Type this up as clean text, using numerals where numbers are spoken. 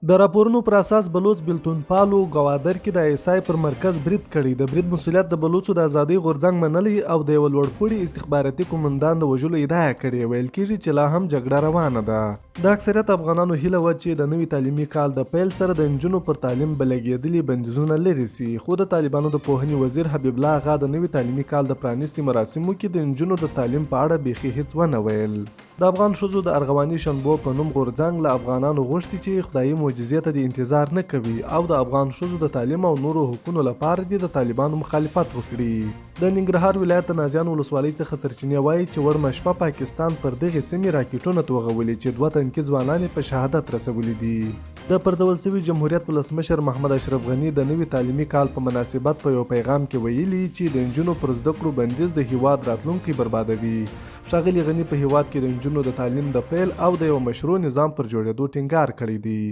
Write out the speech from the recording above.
د راپورونو پر اساس بلوچ بیلتون پالو ګوادر کې د ایسای پر مرکز برید کړی. د برید مسولیت د بلوچو د ازادۍ غورځنګ منلی او د یو لوړپوړي استخباراتي قومندان د وژلو ادعا کړې. ویل کېږي چې لا هم جګړه روانه ده. د اکثریت افغانانو هیله وه چې د نوي تعلیمي کال د پیل سره د نجونو پر تعلیم بلګېدلي بندیزونه لرې سي، خو د طالبانو د پوهنې وزیر حبیب الله اغا د نوي تعلیمي کال د پرانیستي مراسمو کې د نجونو د تعلیم په اړه بیخي هیڅ ونه ویل. د افغان ښځو د ارغواني شنبو په نوم غورځنګ له افغانانو غوښتي چې خدایي معجزې ته د انتظار نه کوي او د افغان ښځو د تعلیم او نورو حقونو لپاره دې د طالبانو مخالفت وکړي. د ننګرهار ولایت د نازیان ولسوالۍ څخه سرچینې وایي چې وړمه شپه پاکستان پر دغې سیمې راکېټونه توغولي چې 2 تنکي ځوانان په شهادت رسولي دي. د پرځول شوي جمهوریت ولسمشر محمد اشرف غني د نوي تعلیمي کال په مناسبت په یو پیغام کې ویلي چې د نجونو پر زده کړو بندیز د هیواد راتلونکی بربادوي. ښاغلي غني په هیواد کې د نجونو د تعلیم د پیل او د یو مشروع نظام پر جوړېدو ټینګار کړی دی.